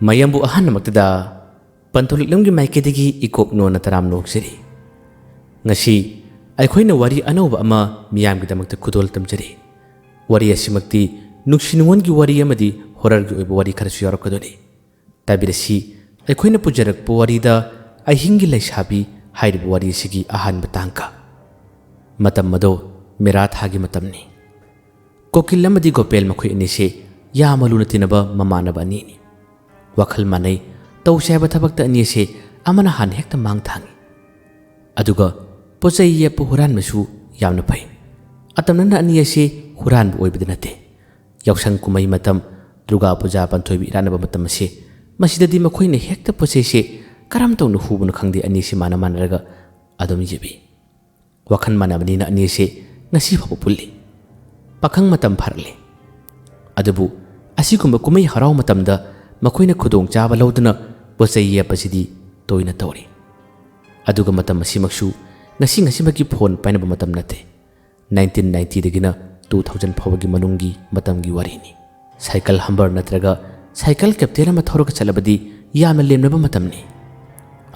mayambu ahannamaktada pantoliklamgi maikedagi ikop nona taram noksiri ngasi aikhoina wari anauba ama miyamgidamakta khudol tamjari wari asimakti nuksinwongi wari amadi horargi oiba wari kharasu yarakadoni tabirasi aikhoina pujarakpa warida ahingi laisabi hairiba wari sigi ahanba tangka matam mado mera thagi matamni kokil amadi gopel makhoi anise yamaluna tinaba mamanaba anini wakhal manai tawsaiba thabakta anise amana han hekta mang thangi aduga pochai yepu huran masu yamna phai atamna anise huran bu oibada nate yausang kumai matam durga puja panthoibi iranaba matam ase masidadi makhoina hekta pochai se karam tawna hubuna khangde anise mana manaraga adum jebi wakhan manabani na anise ngasi phabu pulli pakhang matam pharle adubu asigumba kumai harau matamda makhoina khudong chaba lawduna pochai yepasidi toina tawri aduga matam asimaksu ngasi magi phone painaba matam nate 1990 dagina 2000 phawagi manungi matamgi warini cycle humber natraga cycle captain ama thoroka chalabadi yamna lemnaba matamni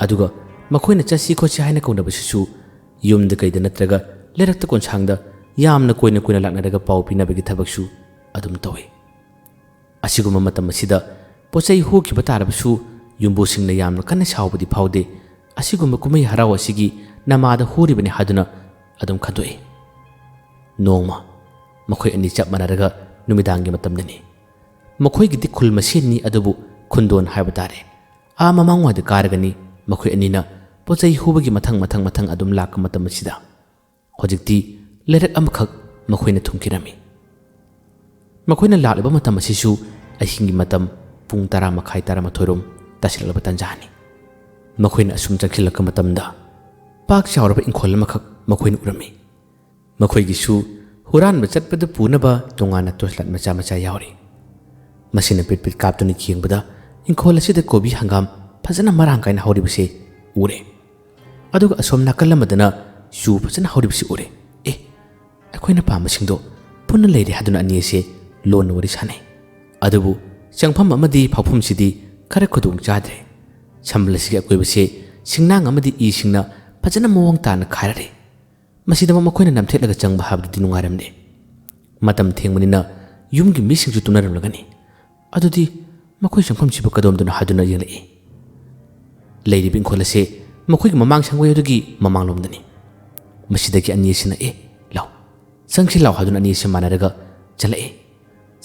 aduga makhoina chasi khochi haina kaunabasisu yumda kaida natraga lerakta konsangda yamna koina laknaraga pau pinabagi thabaksu adum tawe asiguma matam asida pochai hokiba tarabasu yumbu singna yamna kanna saubadi phaude asiguma kumai haraw asigi namada huribani haduna adum khadoi noma makhoi ani chap manaraga numidangi matamdani makhoi gidi khul masini adubu khundon haiba tare a mamangwa de karagani makhoi anina pochai hubagi mathang adum lak matam sida hojikti lerak amkhak makhoina thumkirami makhoina laliba matam asisu ahingi matam pung 10 makhai 10 rom tasilaba tanjani makhoina asum chakhilaka matamda pak chauraba inkhol makhak makhoina urami makhoigi su huran ba chatpada punaba tongana toslat macha yauri masina pit kaptuni khingbada inkhol asida kobi hangam phajana marang kaina hauribase ure aduga asom nakalamadana su phajana hauribase ure akoina pamasingdo punna leiri haduna aniese lon wari sanai adubu changpham amadi phawphum sidi khara khudung chadre samlasigi akoibase singnang amadi I singna phajana mowang tana khairare masida makoina namthetlaga changba habdi nungaramde matam thengmanina yumgi misingju tunaramlagani adudi makoi changpham sibu kadomduna haduna yelai leiri bingkholase makoi mamang sangwayodugi mamang lomdani masidagi aniesina law sangsi law haduna aniese manaraga chalai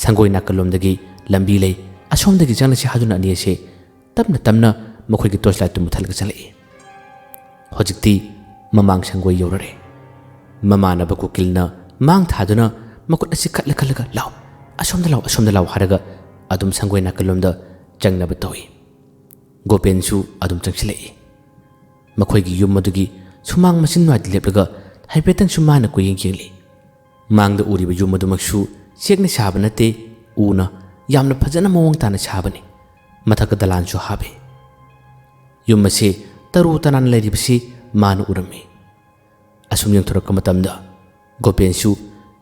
sangoi nakalomdagi lambi lei asomdagi janasi haduna aniese tamna makoi gi torchlight tu muthalga chalai hojikti mamang sangoi yorare mamana bakukilna mang thaduna makut asi khatla law asomda law haraga adum sangoi nakalomda changnaba tawi gopensu adum changsilai makoi gi yumadugi sumang masin wadi leplaga haipetang sumana ko yengli mangda uriba yumadumaksu sekna sabanate una yamna phajana mawang tana sabani mathaka dalansu habe yumase taru tanan leribsi manu urami asum yang thorak matamda gopensu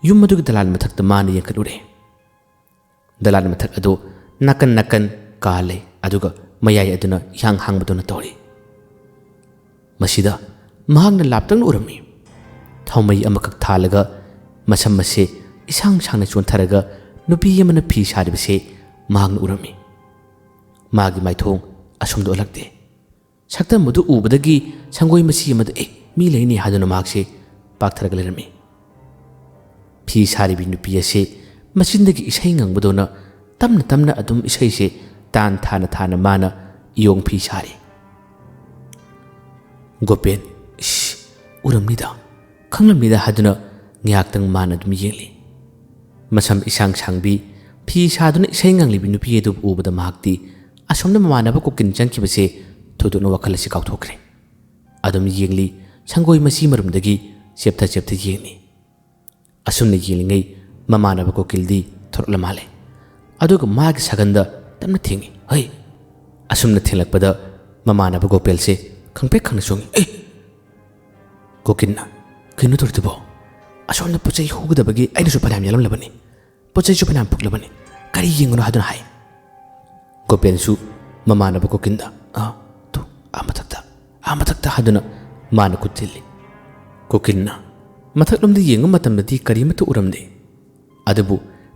yumadugi dalan mathakta mani yankalure dalan mathak ado nakan kale aduga mayai aduna yang hangbaduna tori masida mahangna laptang urami thaumai amakak thalaga masam mase isang sangna chontharaga nupi yamana phi saribase mahangna urami magi maithong asumdo lakte sakta mudu ubadagi sangoi masi amada mi leini haduna makse paktharaga lerami phi saribi nupi ase masindagi isai ngangbadona tamna adum isai se tan thana mana iyong phi sari gopen uramnida khanglamnida haduna ngiaktang mana dum yeli masam isang sangbi phi saduna isai nganglibi nupi edu ubada mahakti asomna mamanaba ko kinchangki base thuduna wakhalasi kauthokre adum yengli sangoi masi marumdagi cheptha yengni asumna yelingai mamanaba ko kildi thorla male aduga magi saganda tamna thingi hai asumna thelakpada mamanaba gopelse khangpe khangna songi gokinna kinu turtibo asomna pochai hugudabagi aina su panam yalam labani pochai su panam puklabani kari yengono haduna hai gopensu ꯃꯃꯥꯟꯅꯕ ꯀꯣꯀꯤꯟꯗ two ꯃꯊꯛꯇ ꯍꯥꯏꯗꯨꯅ ꯃꯥꯅ ꯈꯨꯠ ꯊꯤꯜꯂꯤ꯫ ꯀꯣꯀꯤꯟꯅ ꯃꯊꯛꯂꯣꯝꯗ ꯌꯦꯡꯕ ꯃꯇꯝꯗꯗꯤ ꯀꯔꯤꯃꯠꯇ ꯎꯔꯝꯗꯦ, ꯑꯗꯨꯕꯨ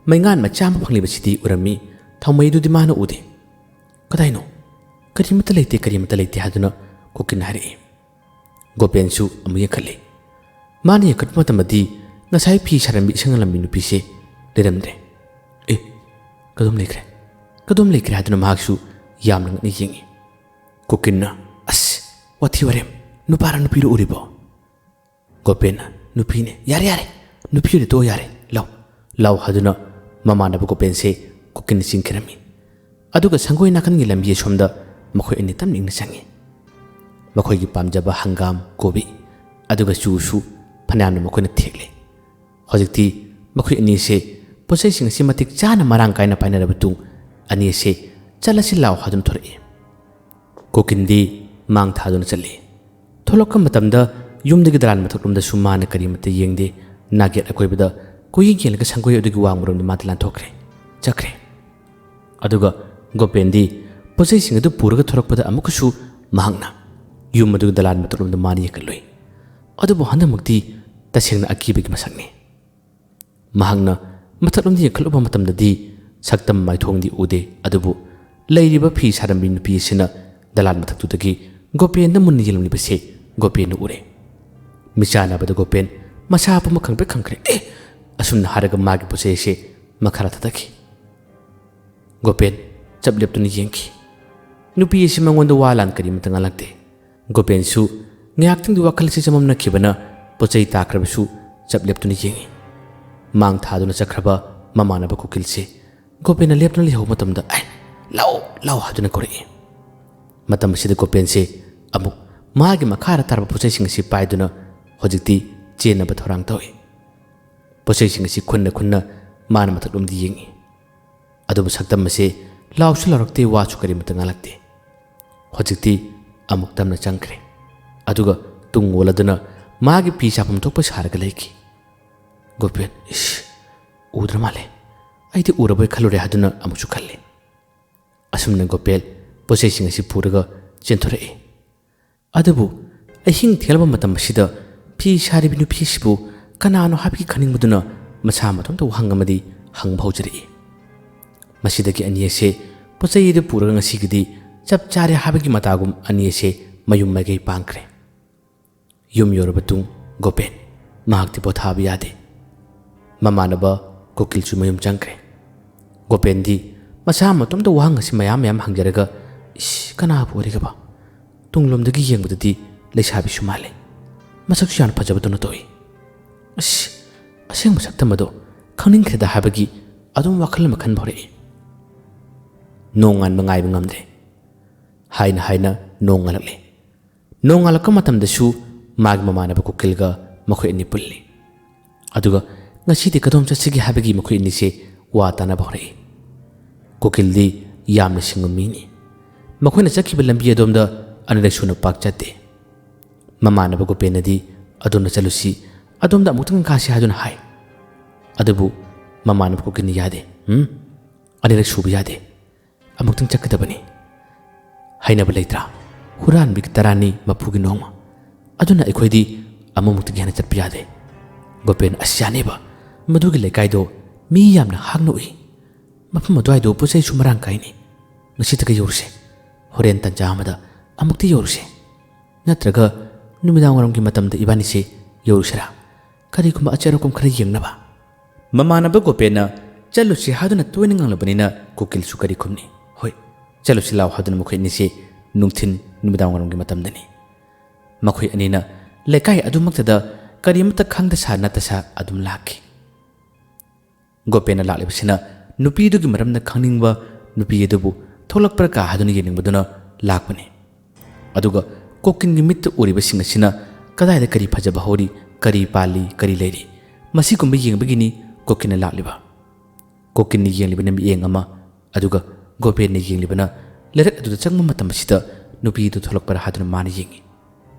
ꯃꯩꯉꯥꯟ ꯃꯆꯥ ꯑꯃ ꯐꯪꯂꯤꯕꯁꯤꯗꯤ ꯎꯔꯝꯃꯤ, ꯊꯥꯎꯃꯩꯗꯨꯗꯤ ꯃꯥꯅ ꯎꯗꯦ꯫ ꯀꯗꯥꯏꯅꯣ? ꯀꯔꯤꯃꯠꯇ ꯂꯩꯇꯦ ꯍꯥꯏꯗꯨꯅ ꯀꯣꯀꯤꯟꯅ ꯍꯥꯏꯔꯛꯏ꯫ ꯒꯣꯄꯦꯟꯁꯨ ꯑꯃꯨꯛ ꯌꯦꯡꯈꯠꯂꯤ꯫ ꯃꯥꯅ ꯌꯦꯡꯈꯠꯄ ꯃꯇꯝꯗꯗꯤ ꯉꯁꯥꯏ ꯐꯤ ꯁꯥꯔꯝꯕꯤ ꯏꯁꯪ ꯂꯝꯕꯤ ꯅꯨꯄꯤꯁꯦ ꯂꯩꯔꯝꯗ꯭ꯔꯦ꯫ ꯀꯗꯣꯝ ꯂꯩꯈ꯭ꯔꯦ ꯍꯥꯏꯗꯨꯅ ꯃꯍꯥꯛꯁꯨ ꯌꯥꯝꯅ ꯉꯛꯅ ꯌꯦꯡꯉꯤ꯫ ꯀꯣꯀꯤꯟꯅ ꯑꯁ ꯋꯥꯊꯤ ꯋꯥꯔꯦꯝ, ꯅꯨꯄꯥꯔ ꯅꯨꯄꯤꯔ ꯎꯔꯤꯕꯣ? ꯒꯣꯄꯦꯟꯅ ꯅꯨꯄꯤꯅꯦ, ꯌꯥꯔꯦ ꯅꯨꯄꯤ ꯑꯣꯏꯅ ꯇꯣꯛꯑꯣ ꯌꯥꯔꯦ, ꯂꯥꯎ ꯍꯥꯏꯗꯨꯅ ꯃꯃꯥꯟꯅꯕ ꯒꯣꯄꯦꯟꯁꯦ ꯀꯣꯀꯤꯟꯅ ꯆꯤꯡꯈꯤꯔꯝꯃꯤ꯫ ꯑꯗꯨꯒ ꯁꯪꯒꯣꯏ ꯅꯥꯀꯟꯒꯤ ꯂꯝꯕꯤ ꯑꯁꯣꯝꯗ ꯃꯈꯣꯏ ꯑꯅꯤ ꯇꯞꯅ ꯏꯪꯅ ꯆꯪꯉꯤ꯫ ꯃꯈꯣꯏꯒꯤ ꯄꯥꯝꯖꯕ ꯍꯪꯒꯥꯝ, ꯀꯣꯕꯤ ꯑꯗꯨꯒ ꯆꯨꯁꯨ ꯐꯅꯌꯥꯝꯅ ꯃꯈꯣꯏꯅ ꯊꯦꯛꯂꯦ꯫ ꯍꯧꯖꯤꯛꯇꯤ ꯃꯈꯣꯏ ꯑꯅꯤꯁꯦ ꯄꯣꯠꯆꯩꯁꯤꯡ ꯑꯁꯤ ꯃꯇꯤꯛ ꯆꯥꯅ ꯃꯔꯥꯡ ꯀꯥꯏꯅ ꯄꯥꯏꯅꯔꯕ ꯃꯇꯨꯡ ꯑꯅꯤ ꯑꯁꯦ ꯆꯠꯂꯁꯤ ꯂꯥꯎ ꯍꯥꯏꯗꯨꯅ ꯊꯣꯔꯛꯏ꯫ ꯀꯣꯀꯤꯟꯗꯤ ꯃꯥꯡ ꯊꯥꯗꯨꯅ ꯆꯠꯂꯤ꯫ ꯊꯣꯛꯂꯛꯄ ꯃꯇꯝꯗ ꯌꯨꯝꯗꯒꯤ ꯗꯂꯥꯟ ꯃꯊꯛꯂꯣꯝꯗꯁꯨ ꯃꯥꯅ ꯀꯔꯤꯃꯠꯇ ꯌꯦꯡꯗꯦ꯫ ꯅꯥꯒꯦꯠ ꯑꯀꯣꯏꯕꯗ ꯀꯣꯏꯌꯦꯡ ꯌꯦꯡꯂꯒ ꯁꯪꯒꯣꯏ ꯑꯗꯨꯒꯤ ꯋꯥꯡꯃꯔꯣꯝꯗ ꯃꯥꯗꯤ ꯆꯠꯈ꯭ꯔꯦ꯫ ꯑꯗꯨꯒ ꯒꯣꯄꯦꯟꯗꯤ ꯄꯣꯠꯆꯩꯁꯤꯡ ꯑꯗꯨ ꯄꯨꯔꯒ ꯊꯣꯔꯛꯄꯗ ꯑꯃꯨꯛꯀꯁꯨ ꯃꯍꯥꯛꯅ ꯌꯨꯝ ꯑꯗꯨꯒꯤ ꯗꯂꯥꯟ ꯃꯊꯛꯂꯣꯝꯗ ꯃꯥꯅ ꯌꯦꯡꯈꯠꯂꯨꯏ꯫ ꯑꯗꯨꯕꯨ ꯍꯟꯗꯛꯃꯛꯇꯤ ꯇꯁꯦꯡꯅ ꯑꯀꯤꯕꯒꯤ ꯃꯁꯛꯅꯤ꯫ ꯃꯍꯥꯛꯅ ꯃꯊꯛꯂꯣꯝꯗ ꯌꯦꯡꯈꯠꯂꯨꯕ ꯃꯇꯝꯗꯗꯤ ꯁꯛꯇꯝ ꯃꯥꯏꯊꯣꯡꯗꯤ ꯎꯗꯦ, ꯑꯗꯨꯕꯨ ꯂꯩꯔꯤꯕ ꯐꯤ ꯁꯥꯔꯝꯕꯤ ꯅꯨꯄꯤ ꯑꯁꯤꯅ ꯗꯂꯥꯟ ꯃꯊꯛꯇꯨꯗꯒꯤ ꯒꯣꯄꯦꯟꯗ ꯃꯨꯟꯅ ꯌꯦꯡꯂꯤꯕꯁꯦ ꯒꯣꯄꯦꯟꯅ ꯎꯔꯦ꯫ ꯃꯤꯆꯥꯟꯅꯕꯗ ꯒꯣꯄꯦꯟ ꯃꯁꯥ ꯄꯨꯝꯕ ꯈꯪꯈ꯭ꯔꯦ꯫ ꯑꯁꯨꯝꯅ ꯍꯥꯏꯔꯒ ꯃꯥꯒꯤ ꯄꯣꯠꯆꯩ ꯑꯁꯤ ꯃꯈꯥꯗ ꯊꯥꯗꯈꯤ꯫ ꯒꯣꯄꯦꯟ ꯆꯞ ꯂꯦꯞꯇꯨꯅ ꯌꯦꯡꯈꯤ꯫ ꯅꯨꯄꯤ ꯑꯁꯤ ꯃꯉꯣꯟꯗ ꯋꯥ ꯂꯥꯟ ꯀꯔꯤꯃꯠꯇ ꯉꯥꯡꯂꯛꯇꯦ꯫ ꯒꯣꯄꯦꯟꯁꯨ ꯉꯥꯏꯍꯥꯛꯇꯪꯗꯤ ꯋꯥꯈꯜ ꯑꯁꯤ ꯆꯃꯝꯅꯈꯤꯕꯅ ꯄꯣꯠꯆꯩ ꯇꯥꯈ꯭ꯔꯕꯁꯨ ꯆꯞ ꯂꯦꯞꯇꯨꯅ ꯌꯦꯡꯉꯤ꯫ ꯃꯥꯡ ꯊꯥꯗꯨꯅ ꯆꯠꯈ꯭ꯔꯕ ꯃꯃꯥꯟꯅꯕ ꯀꯣꯀꯤꯜꯁꯦ ꯒꯣꯄꯦꯟꯅ ꯂꯦꯞꯇꯨꯅ ꯂꯩꯍꯧꯕ ꯃꯇꯝꯗ ꯂꯥꯎ ꯍꯥꯏꯗꯨꯅ ꯀꯧꯔꯛꯏ꯫ ꯃꯇꯝ ꯑꯁꯤꯗ ꯒꯣꯄꯦꯟꯁꯦ ꯑꯃꯨꯛ ꯃꯥꯒꯤ ꯃꯈꯥꯗ ꯇꯥꯔꯕ ꯄꯣꯠꯆꯩꯁꯤꯡ ꯑꯁꯤ ꯄꯥꯏꯗꯨꯅ ꯍꯧꯖꯤꯛꯇꯤ ꯆꯦꯟꯅꯕ ꯊꯧꯔꯥꯡ ꯇꯧꯏ꯫ ꯄꯣꯠꯆꯩꯁꯤꯡ ꯑꯁꯤ ꯈꯨꯟꯅ ꯃꯥꯅ ꯃꯊꯛꯂꯣꯝꯗ ꯌꯦꯡꯉꯤ꯫ ꯑꯗꯨꯕꯨ ꯁꯛꯇꯝ ꯑꯁꯤ ꯂꯥꯎꯁꯨ ꯂꯥꯎꯔꯛꯇꯦ, ꯋꯥꯁꯨ ꯀꯔꯤꯃꯠꯇ ꯉꯥꯡꯂꯛꯇꯦ꯫ ꯍꯧꯖꯤꯛꯇꯤ ꯑꯃꯨꯛ ꯇꯞꯅ ꯆꯪꯈ꯭ꯔꯦ, ꯑꯗꯨꯒ ꯇꯨꯡ ꯑꯣꯜꯂꯗꯨꯅ ꯃꯥꯒꯤ ꯐꯤ ꯁꯥꯐꯝ ꯊꯣꯛꯄ ꯁꯥꯔꯒ ꯂꯩꯈꯤ꯫ ꯒꯣꯄꯦꯟ ꯎꯗ꯭ꯔ ꯃꯥꯜꯂꯦ, ꯑꯩꯗꯤ ꯎꯔꯕꯣꯏ ꯈꯜꯂꯨꯔꯦ ꯍꯥꯏꯗꯨꯅ ꯑꯃꯨꯛꯁꯨ ꯈꯜꯂꯤ꯫ ꯑꯁꯨꯝꯅ ꯒꯣꯄꯦꯟ ꯄꯣꯠꯆꯩꯁꯤꯡ ꯑꯁꯤ ꯄꯨꯔꯒ ꯆꯦꯟꯊꯣꯔꯛꯏ꯫ ꯑꯗꯨꯕꯨ ꯑꯍꯤꯡ ꯊꯦꯡꯂꯕ ꯃꯇꯝ ꯑꯁꯤꯗ ꯐꯤ ꯁꯥꯔꯤꯕ ꯅꯨꯄꯤ ꯑꯁꯤꯕꯨ ꯀꯅꯥꯅꯣ ꯍꯥꯏꯕꯒꯤ ꯈꯪꯅꯤꯡꯕꯗꯨꯅ ꯃꯁꯥ ꯃꯇꯣꯝꯇ ꯋꯥꯍꯪ ꯑꯃꯗꯤ ꯍꯪꯕ ꯍꯧꯖꯔꯛꯏ꯫ ꯃꯁꯤꯗꯒꯤ ꯑꯅꯤ ꯑꯁꯦ ꯄꯣꯠꯆꯩ ꯑꯗꯨ ꯄꯨꯔꯒ ꯉꯁꯤꯒꯤꯗꯤ ꯆꯞ ꯆꯥꯔꯦ ꯍꯥꯏꯕꯒꯤ ꯃꯇꯥꯒꯨꯝ ꯑꯅꯤ ꯑꯁꯦ ꯃꯌꯨꯝ ꯃꯥꯏꯀꯩ ꯄꯥꯡꯈ꯭ꯔꯦ꯫ ꯌꯨꯝ ꯌꯧꯔꯕ ꯃꯇꯨꯡ ꯒꯣꯄꯦꯟ ꯃꯍꯥꯛꯇꯤ ꯄꯣꯊꯥꯕ ꯌꯥꯗꯦ꯫ ꯃꯃꯥꯟꯅꯕ ꯀꯣꯀꯤꯜꯁꯨ ꯃꯌꯨꯝ ꯆꯪꯈ꯭ꯔꯦ꯫ ꯒꯣꯄꯦꯟꯗꯤ ꯃꯁꯥ ꯃꯇꯣꯝꯇ ꯋꯥꯍꯪ ꯑꯁꯤ ꯃꯌꯥꯝ ꯍꯪꯖꯔꯒ ꯀꯅꯥꯕꯨ ꯑꯣꯏꯔꯤꯒꯕ? ꯇꯨꯡꯂꯣꯝꯗꯒꯤ ꯌꯦꯡꯕꯗꯗꯤ ꯂꯩꯁꯥꯕꯤꯁꯨ ꯃꯥꯜꯂꯦ, ꯃꯁꯛꯁꯨ ꯌꯥꯝꯅ ꯐꯖꯕꯗꯧꯅ ꯇꯧꯏ꯫ ꯑꯁꯦꯡꯕ ꯁꯛꯇꯝ ꯑꯗꯣ ꯈꯪꯅꯤꯡꯈ꯭ꯔꯦꯗ ꯍꯥꯏꯕꯒꯤ ꯑꯗꯨꯝ ꯋꯥꯈꯜ ꯑꯃ ꯈꯟꯕ ꯍꯧꯔꯛꯏ꯫ ꯅꯣꯡ ꯉꯥꯟꯕ ꯉꯥꯏꯕ ꯉꯝꯗ꯭ꯔꯦ꯫ ꯍꯥꯏꯅ ꯅꯣꯡ ꯉꯥꯜꯂꯛꯂꯦ꯫ ꯅꯣꯡ ꯉꯥꯜꯂꯛꯄ ꯃꯇꯝꯗꯁꯨ ꯃꯥꯒꯤ ꯃꯃꯥꯟꯅꯕ ꯀꯣꯀꯤꯜꯒ ꯃꯈꯣꯏ ꯑꯅꯤ ꯄꯨꯜꯂꯤ꯫ ꯑꯗꯨꯒ ꯉꯁꯤꯗꯤ ꯀꯗꯣꯝ ꯆꯠꯁꯤꯒꯦ ꯍꯥꯏꯕꯒꯤ ꯃꯈꯣꯏ ꯑꯅꯤꯁꯦ ꯋꯥ ꯇꯥꯅꯕ ꯍꯧꯔꯛꯏ꯫ ꯀꯣꯀꯤꯜꯗꯤ ꯌꯥꯝꯅ ꯁꯤꯡꯕ ꯃꯤꯅꯤ꯫ ꯃꯈꯣꯏꯅ ꯆꯠꯈꯤꯕ ꯂꯝꯕꯤ ꯑꯗꯣꯝꯗ ꯑꯅꯤꯔꯛ ꯁꯨꯅ ꯄꯥꯛ ꯆꯠꯇꯦ꯫ ꯃꯃꯥꯟꯅꯕ ꯒꯣꯄꯦꯟꯅꯗꯤ ꯑꯗꯣꯝꯗ ꯆꯠꯂꯨꯁꯤ, ꯑꯗꯣꯝꯗ ꯑꯃꯨꯛꯇꯪ ꯀꯥꯁꯤ ꯍꯥꯏꯗꯨꯅ ꯍꯥꯏ꯫ ꯑꯗꯨꯕꯨ ꯃꯃꯥꯟꯅꯕ ꯀꯣꯀꯤꯜꯅ ꯌꯥꯗꯦ, ꯑꯅꯤꯔꯛ ꯁꯨꯕ ꯌꯥꯗꯦ, ꯑꯃꯨꯛꯇꯪ ꯆꯠꯀꯗꯕꯅꯤ꯫ ꯍꯩꯅꯕ ꯂꯩꯇ꯭ꯔꯥ? ꯍꯨꯔꯥꯟꯕꯤꯒꯤ ꯇꯔꯥꯅꯤ ꯃꯄꯨꯒꯤ ꯅꯣꯡꯃ, ꯑꯗꯨꯅ ꯑꯩꯈꯣꯏꯗꯤ ꯑꯃꯃꯨꯛꯇꯒꯤ ꯍꯦꯟꯅ ꯆꯠꯄ ꯌꯥꯗꯦ꯫ ꯒꯣꯄꯦꯟ ꯌꯥꯅꯦꯕ, ꯃꯗꯨꯒꯤ ꯂꯩꯀꯥꯏꯗꯣ ꯃꯤ ꯌꯥꯝꯅ ꯍꯥꯡꯅ ꯎꯏ, ꯃꯐꯝ ꯑꯗꯨꯋꯥꯏꯗꯣ ꯄꯣꯠꯆꯩꯁꯨ ꯃꯔꯥꯡ ꯀꯥꯏꯅꯤ꯫ ꯉꯁꯤꯇꯒ ꯌꯧꯔꯨꯁꯦ, ꯍꯣꯔꯦꯟ ꯇꯟꯖꯥ ꯑꯃꯗ ꯑꯃꯨꯛꯇꯤ ꯌꯧꯔꯨꯁꯦ, ꯅꯠꯇ꯭ꯔꯒ ꯅꯨꯃꯤꯗꯥꯡ ꯋꯥꯏꯔꯝꯒꯤ ꯃꯇꯝꯗ ꯏꯕꯥꯅꯤꯁꯦ ꯌꯧꯔꯨꯁꯤꯔꯥ, ꯀꯔꯤꯒꯨꯝꯕ ꯑꯆꯦꯠ ꯑꯀꯣꯝ ꯈꯔ ꯌꯦꯡꯅꯕ꯫ ꯃꯃꯥꯟꯅꯕ ꯒꯣꯄꯦꯟꯅ ꯆꯠꯂꯨꯁꯤ ꯍꯥꯏꯗꯨꯅ ꯇꯣꯏꯅ ꯉꯥꯡꯂꯕꯅꯤꯅ ꯀꯣꯀꯤꯜꯁꯨ ꯀꯔꯤ ꯈꯨꯝꯅꯤ? ꯍꯣꯏ, ꯆꯠꯂꯨꯁꯤ ꯂꯥꯎ ꯍꯥꯏꯗꯨꯅ ꯃꯈꯣꯏ ꯑꯅꯤꯁꯦ ꯅꯨꯃꯤꯗꯥꯡ ꯋꯥꯏꯔꯝꯒꯤ ꯃꯇꯝꯗꯅꯤ꯫ ꯃꯈꯣꯏ ꯑꯅꯤꯅ ꯂꯩꯀꯥꯏ ꯑꯗꯨꯃꯛꯇꯗ ꯀꯔꯤꯃꯠꯇ ꯈꯪꯗꯁꯥ ꯅꯠꯇꯁꯥ ꯑꯗꯨꯝ ꯂꯥꯛꯈꯤ꯫ ꯒꯣꯄꯦꯟꯅ ꯂꯥꯛꯂꯤꯕꯁꯤꯅ ꯅꯨꯄꯤꯗꯨꯒꯤ ꯃꯔꯝꯗ ꯈꯪꯅꯤꯡꯕ, ꯅꯨꯄꯤ ꯑꯗꯨꯕꯨ ꯊꯣꯛꯂꯛꯄ꯭ꯔꯥ ꯀꯥ ꯍꯥꯏꯗꯨꯅ ꯌꯦꯡꯅꯤꯡꯕꯗꯨꯅ ꯂꯥꯛꯄꯅꯤ꯫ ꯑꯗꯨꯒ ꯀꯣꯀꯤꯜꯒꯤ ꯃꯤꯠꯇ ꯎꯔꯤꯕꯁꯤꯡ ꯑꯁꯤꯅ ꯀꯗꯥꯏꯗ ꯀꯔꯤ ꯐꯖꯕ ꯍꯧꯔꯤ, ꯀꯔꯤ ꯄꯥꯜꯂꯤ, ꯀꯔꯤ ꯂꯩꯔꯤ, ꯃꯁꯤꯒꯨꯝꯕ ꯌꯦꯡꯕꯒꯤꯅꯤ ꯀꯣꯀꯤꯜꯅ ꯂꯥꯛꯂꯤꯕ꯫ ꯀꯣꯀꯤꯜꯅ ꯌꯦꯡꯂꯤꯕꯅ ꯃꯤꯠꯌꯦꯡ ꯑꯃ, ꯑꯗꯨꯒ ꯒꯣꯄꯦꯟꯅ ꯌꯦꯡꯂꯤꯕꯅ ꯂꯩꯔꯛ ꯑꯗꯨꯗ ꯆꯪꯕ ꯃꯇꯝ ꯑꯁꯤꯗ ꯅꯨꯄꯤꯗꯨ ꯊꯣꯛꯂꯛꯄ꯭ꯔꯥ ꯍꯥꯏꯗꯨꯅ ꯃꯥꯅ ꯌꯦꯡꯉꯤ꯫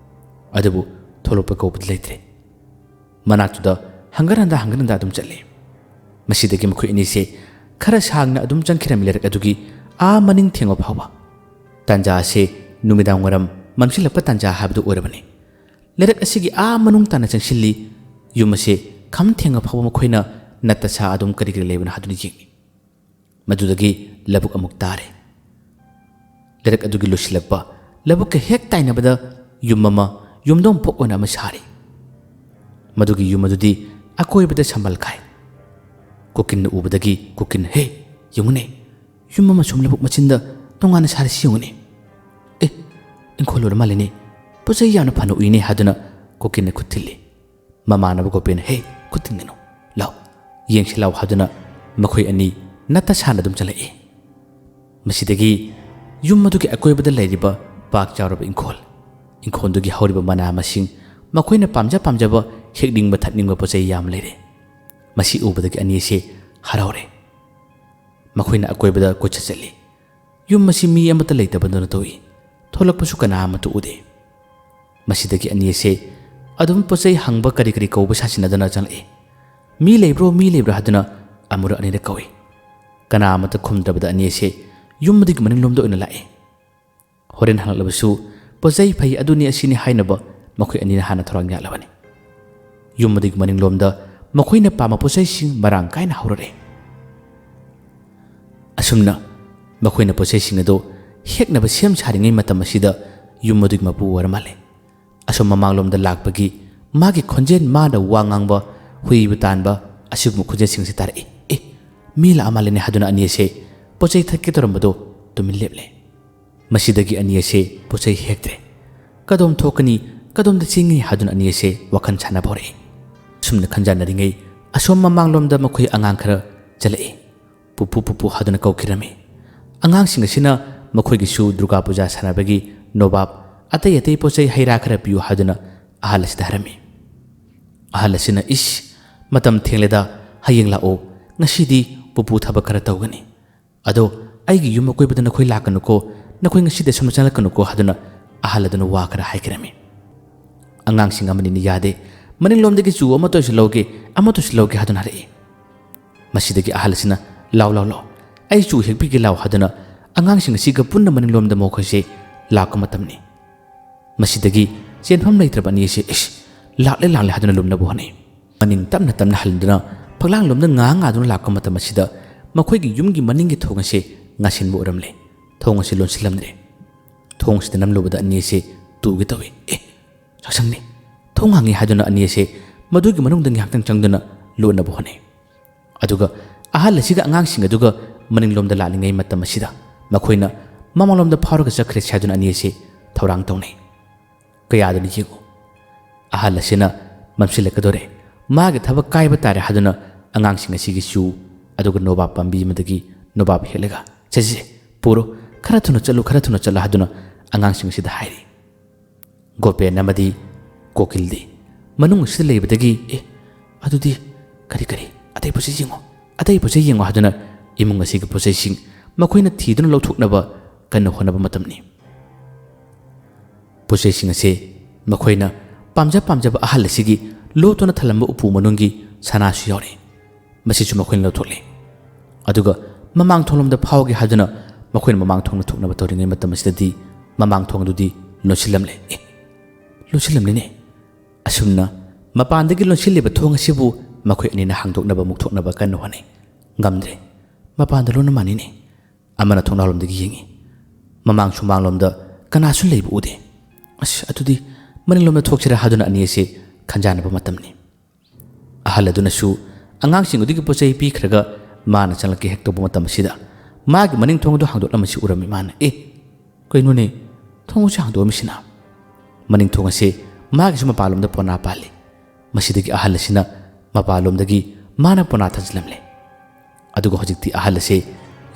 ꯑꯗꯨꯕꯨ ꯊꯣꯛꯂꯛꯄ ꯀꯧꯕꯗꯤ ꯂꯩꯇ꯭ꯔꯦ꯫ ꯃꯅꯥꯛꯇꯨꯗ ꯍꯪꯒꯠ ꯍꯟꯗꯥ ꯑꯗꯨꯝ ꯆꯠꯂꯤ꯫ ꯃꯁꯤꯗꯒꯤ ꯃꯈꯣꯏ ꯑꯅꯤꯁꯦ ꯈꯔ ꯁꯥꯡꯅ ꯑꯗꯨꯝ ꯆꯪꯈꯤꯔꯝꯃꯤ ꯂꯩꯔꯛ ꯑꯗꯨꯒꯤ ꯃꯅꯤꯡ ꯊꯦꯡꯕ ꯐꯥꯎꯕ꯫ ꯇꯥꯟꯖꯥ ꯑꯁꯤ ꯅꯨꯃꯤꯗꯥꯡ ꯋꯥꯏꯔꯝ ꯃꯝꯁꯤꯜꯂꯛꯄ ꯇꯥꯟꯖꯥ ꯍꯥꯏꯕꯗꯨ ꯑꯣꯏꯔꯕꯅꯤ ꯂꯩꯔꯛ ꯑꯁꯤꯒꯤ ꯃꯅꯨꯡ ꯇꯥꯅ ꯆꯪꯁꯤꯜꯂꯤ ꯌꯨꯝ ꯑꯁꯤ ꯈꯝ ꯊꯦꯡꯉ ꯐꯥꯎꯕ ꯃꯈꯣꯏꯅ ꯅꯠꯇ ꯁꯥ ꯑꯗꯨꯝ ꯀꯔꯤ ꯂꯩꯕꯅ ꯍꯥꯏꯗꯨꯅ ꯌꯦꯡꯉꯤ ꯃꯗꯨꯗꯒꯤ ꯂꯕꯨꯛ ꯑꯃꯨꯛ ꯇꯥꯔꯦ ꯂꯩꯔꯛ ꯑꯗꯨꯒꯤ ꯂꯣꯏꯁꯤꯜꯂꯛꯄ ꯂꯕꯨꯛꯀ ꯍꯦꯛ ꯇꯥꯏꯅꯕꯗ ꯌꯨꯝ ꯑꯃ ꯌꯨꯝꯗꯣꯡ ꯐꯣꯛ ꯑꯣꯏꯅ ꯑꯃ ꯁꯥꯔꯤ ꯃꯗꯨꯒꯤ ꯌꯨꯝ ꯑꯗꯨꯗꯤ ꯑꯀꯣꯏꯕꯗ ꯁꯝꯕꯜ ꯈꯥꯏ ꯀꯨꯀꯤꯟꯅ ꯎꯕꯗꯒꯤ ꯀꯨꯀꯤꯟ ꯍꯦ ꯌꯦꯡꯉꯨꯅꯦ ꯌꯨꯝ ꯑꯃ ꯁꯨꯝ ꯂꯕꯨꯛ ꯃꯆꯤꯟꯗ ꯇꯣꯉꯥꯟꯅ ꯁꯥꯔꯤꯁꯤ ꯌꯦꯡꯉꯨꯅꯦ ꯏꯪꯈꯣꯜ ꯑꯣꯏꯔ ꯃꯥꯜꯂꯤꯅꯦ ꯄꯣꯠ ꯆꯩ ꯌꯥꯝꯅ ꯐꯅ ꯎꯏꯅꯦ ꯍꯥꯏꯗꯨꯅ ꯀꯨꯀꯤꯟꯅ ꯈꯨꯠ ꯊꯤꯜꯂꯤ ꯃꯃꯥꯟꯅꯕ ꯒꯣꯄꯦꯟ ꯍꯦ ꯈꯨꯠ ꯊꯤꯟꯒꯅꯨ ꯂꯥꯎ ꯌꯦꯡꯁꯤ ꯂꯥꯎ ꯍꯥꯏꯗꯨꯅ ꯃꯈꯣꯏ ꯑꯅꯤ ꯅꯠꯇ ꯁꯥꯅ ꯑꯗꯨꯝ ꯆꯠꯂꯛꯏ ꯃꯁꯤꯗꯒꯤ ꯌꯨꯝ ꯑꯗꯨꯒꯤ ꯑꯀꯣꯏꯕꯗ ꯂꯩꯔꯤꯕ ꯄꯥꯛ ꯆꯥꯎꯔꯕ ꯏꯪꯈꯣꯜꯗꯨꯒꯤ ꯍꯧꯔꯤꯕ ꯃꯅꯥ ꯃꯁꯤꯡ ꯃꯈꯣꯏꯅ ꯄꯥꯝꯖꯕ ꯍꯦꯛꯅꯤꯡꯕ ꯊꯠꯅꯤꯡꯕ ꯄꯣꯠ ꯆꯩ ꯌꯥꯝ ꯂꯩꯔꯦ ꯃꯁꯤ ꯎꯕꯗꯒꯤ ꯑꯅꯤ ꯑꯁꯤ ꯍꯔꯥꯎꯔꯦ ꯃꯈꯣꯏꯅ ꯑꯀꯣꯏꯕꯗ ꯀꯣꯏꯆꯠ ꯆꯠꯂꯤ ꯌꯨꯝ ꯑꯁꯤ ꯃꯤ ꯑꯃꯠꯇ ꯂꯩꯇꯕꯗꯨꯅ ꯇꯧꯏ ꯊꯣꯛꯂꯛꯄꯁꯨ ꯀꯅꯥ ꯑꯃꯠꯇ ꯎꯗꯦ ꯃꯁꯤꯗꯒꯤ ꯑꯅꯤ ꯑꯁꯤ ꯑꯗꯨꯝ ꯄꯣꯠ ꯆꯩ ꯍꯪꯕ ꯀꯔꯤ ꯀꯧꯕ ꯁꯥꯁꯤꯟꯅꯗꯨꯅ ꯆꯪꯂꯛꯏ ꯃꯤ ꯂꯩꯕ꯭ꯔꯣ ꯍꯥꯏꯗꯨꯅ ꯑꯃꯨꯔꯛ ꯑꯅꯤꯔꯛ ꯀꯧꯏ ꯀꯅꯥ ꯑꯃꯠꯇ ꯈꯨꯝꯗ꯭ꯔꯕꯗ ꯑꯅꯤ ꯑꯁꯤ ꯌꯨꯝ ꯑꯗꯨꯒꯤ ꯃꯅꯤꯡꯂꯣꯝꯗ ꯑꯣꯏꯅ ꯂꯥꯛꯏ ꯍꯣꯔꯦꯟ ꯍꯜꯂꯛꯂꯕꯁꯨ ꯄꯣꯠ ꯆꯩ ꯐꯩ ꯑꯗꯨꯅꯤ ꯑꯁꯤꯅꯤ ꯍꯥꯏꯅꯕ ꯃꯈꯣꯏ ꯑꯅꯤꯅ ꯍꯥꯟꯅ ꯊꯧꯔꯥꯡ ꯌꯥꯠꯂꯕꯅꯤ ꯌꯨꯝ ꯑꯗꯨꯒꯤ ꯃꯅꯤꯡꯂꯣꯝꯗ ꯃꯈꯣꯏꯅ ꯄꯥꯝꯕ ꯄꯣꯠ ꯆꯩꯁꯤꯡ ꯃꯔꯥꯡ ꯀꯥꯏꯅ ꯍꯧꯔꯛꯑꯦ ꯑꯁꯨꯝꯅ ꯃꯈꯣꯏꯅ ꯄꯣꯠ ꯆꯩꯁꯤꯡ ꯑꯗꯨ ꯍꯦꯛꯅꯕ ꯁꯦꯝ ꯁꯥꯔꯤꯉꯩ ꯃꯇꯝ ꯑꯁꯤꯗ ꯌꯨꯝ ꯑꯗꯨꯒꯤ ꯃꯄꯨ ꯑꯣꯏꯔ ꯃꯥꯜꯂꯦ ꯑꯁꯣꯝ ꯃꯃꯥꯡꯂꯣꯝꯗ ꯂꯥꯛꯄꯒꯤ ꯃꯥꯒꯤ ꯈꯣꯟꯖꯦꯜ ꯃꯥꯅ ꯋꯥ ꯉꯥꯡꯕ ꯍꯨꯏꯕ ꯇꯥꯟꯕ ꯑꯁꯤꯒꯨꯝꯕ ꯈꯣꯟꯖꯦꯜꯁꯤꯡꯁꯤ ꯇꯥꯔꯛꯏ ꯃꯤ ꯂꯥꯛꯑ ꯃꯥꯜꯂꯦꯅꯦ ꯍꯥꯏꯗꯨꯅ ꯑꯅꯤ ꯑꯁꯤ ꯄꯣꯠ ꯆꯩ ꯊꯠꯀꯦ ꯇꯧꯔꯝꯕꯗꯣ ꯇꯨꯃꯤꯟ ꯂꯦꯞꯂꯦ ꯃꯁꯤꯗꯒꯤ ꯑꯅꯤ ꯑꯁꯤ ꯄꯣꯠ ꯆꯩ ꯍꯦꯛꯇ꯭ꯔꯦ ꯀꯗꯣꯝ ꯊꯣꯛꯀꯅꯤ ꯀꯗꯣꯝꯗ ꯆꯦꯟꯒꯅꯤ ꯍꯥꯏꯗꯨꯅ ꯑꯅꯤ ꯑꯁꯤ ꯋꯥꯈꯜ ꯁꯥꯟꯅꯕ ꯍꯧꯔꯛꯏ ꯁꯨꯝꯅ ꯈꯟꯖꯥꯟꯅꯔꯤꯉꯩ ꯑꯁꯣꯝ ꯃꯃꯥꯡꯂꯣꯝꯗ ꯃꯈꯣꯏ ꯑꯉꯥꯡ ꯈꯔ ꯆꯠꯂꯛꯏ ꯄꯨꯄꯨ ꯍꯥꯏꯗꯨꯅ ꯀꯧꯈꯤꯔꯝꯃꯤ ꯑꯉꯥꯡꯁꯤꯡ ꯑꯁꯤꯅ ꯃꯈꯣꯏꯒꯤꯁꯨ ꯗꯨꯔꯒꯥ ꯄꯨꯖꯥ ꯁꯥꯟꯅꯕꯒꯤ ꯅꯣꯕꯥꯞ ꯑꯇꯩ ꯄꯣꯠ ꯆꯩ ꯍꯩ ꯔꯥ ꯈꯔ ꯄꯤꯌꯨ ꯍꯥꯏꯗꯨꯅ ꯑꯍꯜ ꯑꯁꯤꯗ ꯍꯥꯏꯔꯝꯃꯤ ꯑꯍꯜ ꯑꯁꯤꯅ ꯃꯇꯝ ꯊꯦꯡꯂꯦꯗ ꯍꯌꯦꯡ ꯂꯥꯛꯑꯣ ꯉꯁꯤꯗꯤ ꯄꯨꯄꯨ ꯊꯕꯛ ꯈꯔ ꯇꯧꯒꯅꯤ ꯑꯗꯣ ꯑꯩꯒꯤ ꯌꯨꯝ ꯑꯀꯣꯏꯕꯗ ꯅꯈꯣꯏ ꯂꯥꯛꯀꯅꯨꯀꯣ ꯅꯈꯣꯏ ꯉꯁꯤꯗ ꯁꯨꯝ ꯆꯪꯂꯛꯀꯅꯨꯀꯣ ꯍꯥꯏꯗꯨꯅ ꯑꯍꯜ ꯑꯗꯨꯅ ꯋꯥ ꯈꯔ ꯍꯥꯏꯈꯤꯔꯝꯃꯤ ꯑꯉꯥꯡꯁꯤꯡ ꯑꯃꯅꯤꯅ ꯌꯥꯗꯦ ꯃꯅꯤꯡꯂꯣꯝꯗꯒꯤ ꯆꯨ ꯑꯃꯠꯇꯁꯨ ꯂꯧꯒꯦ ꯍꯥꯏꯗꯨꯅ ꯍꯥꯏꯔꯛꯏ ꯃꯁꯤꯗꯒꯤ ꯑꯍꯜ ꯑꯁꯤꯅ ꯂꯥꯎ ꯑꯩ ꯆꯨ ꯍꯦꯛꯄꯤꯒꯦ ꯂꯥꯎ ꯍꯥꯏꯗꯨꯅ ꯑꯉꯥꯡꯁꯤꯡ ꯑꯁꯤꯒ ꯄꯨꯟꯅ ꯃꯅꯤꯡꯂꯣꯝꯗ ꯃꯈꯣꯏꯁꯦ ꯂꯥꯛꯄ ꯃꯇꯝꯅꯤ ꯃꯁꯤꯗꯒꯤ ꯆꯦꯟꯐꯝ ꯂꯩꯇ꯭ꯔꯕ ꯑꯅꯤ ꯑꯁꯤ ꯂꯥꯛꯂꯦ ꯍꯥꯏꯗꯨꯅ ꯂꯨꯝꯅꯕ ꯍꯣꯠꯅꯩ ꯃꯅꯤꯡ ꯇꯞꯅ ꯍꯜꯗꯨꯅ ꯐꯛꯂꯥꯡꯂꯣꯝꯗ ꯉꯥꯗꯨꯅ ꯂꯥꯛꯄ ꯃꯇꯝ ꯑꯁꯤꯗ ꯃꯈꯣꯏꯒꯤ ꯌꯨꯝꯒꯤ ꯃꯅꯤꯡꯒꯤ ꯊꯣꯡ ꯑꯁꯤ ꯉꯥꯁꯤꯟꯕ ꯑꯣꯏꯔꯝꯂꯦ ꯊꯣꯡ ꯑꯁꯤ ꯂꯣꯟꯁꯤꯜꯂꯝꯗ꯭ꯔꯦ ꯊꯣꯡ ꯑꯁꯤꯗ ꯅꯝꯂꯨꯕꯗ ꯑꯅꯤ ꯑꯁꯤ ꯇꯨꯒꯦ ꯇꯧꯏ ꯆꯥꯛꯁꯪꯅꯤ ꯊꯣꯡ ꯍꯥꯡꯉꯤ ꯍꯥꯏꯗꯨꯅ ꯑꯅꯤ ꯑꯁꯤ ꯃꯗꯨꯒꯤ ꯃꯅꯨꯡꯗ ꯉꯥꯏꯍꯥꯛꯇꯪ ꯆꯪꯗꯨꯅ ꯂꯣꯟꯅꯕ ꯍꯣꯠꯅꯩ ꯑꯗꯨꯒ ꯑꯍꯜ ꯑꯁꯤꯒ ꯑꯉꯥꯡꯁꯤꯡ ꯑꯗꯨꯒ ꯃꯅꯤꯡꯂꯣꯝꯗ ꯂꯥꯛꯂꯤꯉꯩ ꯃꯇꯝ ꯑꯁꯤꯗ ꯃꯈꯣꯏꯅ ꯃꯃꯥꯡꯂꯣꯝꯗ ꯐꯥꯎꯔꯒ ꯆꯠꯈ꯭ꯔꯦ ꯍꯥꯏꯗꯨꯅ ꯑꯅꯤ ꯑꯁꯤ ꯊꯧꯔꯥꯡ ꯇꯧꯅꯩ ꯀꯌꯥꯗꯅꯤ ꯌꯦꯡꯉꯨ ꯑꯍꯜ ꯑꯁꯤꯅ ꯃꯝꯁꯤꯜꯂꯛꯀꯗꯣꯔꯦ ꯃꯥꯒꯤ ꯊꯕꯛ ꯀꯥꯏꯕ ꯇꯥꯔꯦ ꯍꯥꯏꯗꯨꯅ ꯑꯉꯥꯡꯁꯤꯡ ꯑꯁꯤꯒꯤ ꯆꯨ ꯑꯗꯨꯒ ꯅꯣꯕꯥꯞ ꯄꯥꯝꯕꯤ ꯑꯃꯗꯒꯤ ꯅꯣꯕꯥꯞ ꯍꯦꯛꯂꯒ ꯆꯠꯁꯦ ꯄꯨꯔꯣ ꯈꯔ ꯊꯨꯅ ꯆꯠꯂꯨ ꯍꯥꯏꯗꯨꯅ ꯑꯉꯥꯡꯁꯤꯡ ꯑꯁꯤꯗ ꯍꯥꯏꯔꯤ ꯒꯣꯄꯦꯟ ꯑꯃꯗꯤ ꯀꯣꯀꯤꯜꯗꯤ ꯃꯅꯨꯡ ꯑꯁꯤꯗ ꯂꯩꯕꯗꯒꯤ ꯑꯗꯨꯗꯤ ꯀꯔꯤ ꯑꯇꯩ ꯄꯣꯠ ꯆꯩ ꯌꯦꯡꯉꯣ ꯍꯥꯏꯗꯨꯅ ꯏꯃꯨꯡ ꯑꯁꯤꯒꯤ ꯄꯣꯠ ꯆꯩꯁꯤꯡ ꯃꯈꯣꯏꯅ ꯊꯤꯗꯨꯅ ꯂꯧꯊꯣꯛꯅꯕ ꯀꯟꯅ ꯍꯣꯠꯅꯕ ꯃꯇꯝꯅꯤ ꯄꯣꯠ ꯆꯩꯁꯤꯡ ꯑꯁꯤ ꯃꯈꯣꯏꯅ ꯄꯥꯝꯖꯕ ꯑꯍꯜ ꯑꯁꯤꯒꯤ ꯂꯣꯠꯇꯨꯅ ꯊꯜꯂꯝꯕ ꯎꯄꯨ ꯃꯅꯨꯡꯒꯤ ꯁꯅꯥꯁꯨ ꯌꯥꯎꯔꯤ ꯃꯁꯤꯁꯨ ꯃꯈꯣꯏꯅ ꯂꯧꯊꯣꯛꯂꯦ ꯑꯗꯨꯒ ꯃꯃꯥꯡ ꯊꯣꯡꯂꯣꯝꯗ ꯐꯥꯎꯒꯦ ꯍꯥꯏꯗꯨꯅ ꯃꯈꯣꯏꯅ ꯃꯃꯥꯡ ꯊꯣꯡꯅ ꯊꯣꯛꯅꯕ ꯇꯧꯔꯤꯉꯩ ꯃꯇꯝ ꯑꯁꯤꯗꯗꯤ ꯃꯃꯥꯡ ꯊꯣꯡꯗꯨꯗꯤ ꯂꯣꯟꯁꯤꯜꯂꯝꯂꯦ ꯑꯁꯨꯝꯅ ꯃꯄꯥꯟꯗꯒꯤ ꯂꯣꯟꯁꯤꯜꯂꯤꯕ ꯊꯣꯡ ꯑꯁꯤꯕꯨ ꯃꯈꯣꯏ ꯑꯅꯤꯅ ꯍꯥꯡꯗꯣꯛꯅꯕ ꯃꯨꯛꯊꯣꯛꯅꯕ ꯀꯟꯅ ꯍꯣꯠꯅꯩ ꯉꯝꯗ꯭ꯔꯦ ꯃꯄꯥꯟꯗ ꯂꯣꯟꯅ ꯃꯥꯟꯅꯤꯅꯦ ꯑꯃꯅ ꯊꯣꯡꯅꯥꯎꯂꯣꯝꯗꯒꯤ ꯌꯦꯡꯉꯤ ꯁꯨꯃꯥꯡꯂꯣꯝꯗ ꯀꯅꯥꯁꯨ ꯂꯩꯕ ꯎꯗꯦ ꯑꯗꯨꯗꯤ ꯃꯅꯤꯡꯂꯣꯝꯗ ꯊꯣꯛꯁꯤꯔꯥ ꯍꯥꯏꯗꯨꯅ ꯑꯅꯤ ꯑꯁꯤ ꯈꯟꯖꯥꯟꯅꯕ ꯃꯇꯝꯅꯤ ꯑꯍꯜ ꯑꯗꯨꯅꯁꯨ ꯑꯉꯥꯡꯁꯤꯡ ꯑꯗꯨꯒꯤ ꯄꯣꯠ ꯆꯩ ꯄꯤꯈ꯭ꯔꯒ ꯃꯥꯅ ꯆꯪꯂꯛꯀꯦ ꯍꯦꯛ ꯇꯧꯕ ꯃꯇꯝ ꯑꯁꯤꯗ ꯃꯥꯒꯤ ꯃꯅꯤꯡ ꯊꯣꯡ ꯑꯗꯨ ꯍꯥꯡꯗꯣꯛꯂꯝꯕꯁꯤ ꯎꯔꯝꯃꯤ ꯃꯥꯅ ꯀꯩꯅꯣꯅꯦ ꯊꯣꯡ ꯑꯁꯤ ꯍꯥꯡꯗꯣꯛꯑꯝꯃꯤꯁꯤꯅ ꯃꯅꯤꯡ ꯊꯣꯡ ꯑꯁꯤ ꯃꯥꯒꯤꯁꯨ ꯃꯄꯥꯟꯂꯣꯝꯗ ꯄꯣꯅꯥ ꯄꯥꯜꯂꯤ ꯃꯁꯤꯗꯒꯤ ꯑꯍꯜ ꯑꯁꯤꯅ ꯃꯄꯥꯟꯂꯣꯝꯗꯒꯤ ꯃꯥꯅ ꯄꯣꯅꯥ ꯊꯥꯖꯤꯜꯂꯝꯂꯦ ꯑꯗꯨꯒ ꯍꯧꯖꯤꯛꯇꯤ ꯑꯍꯜ ꯑꯁꯤ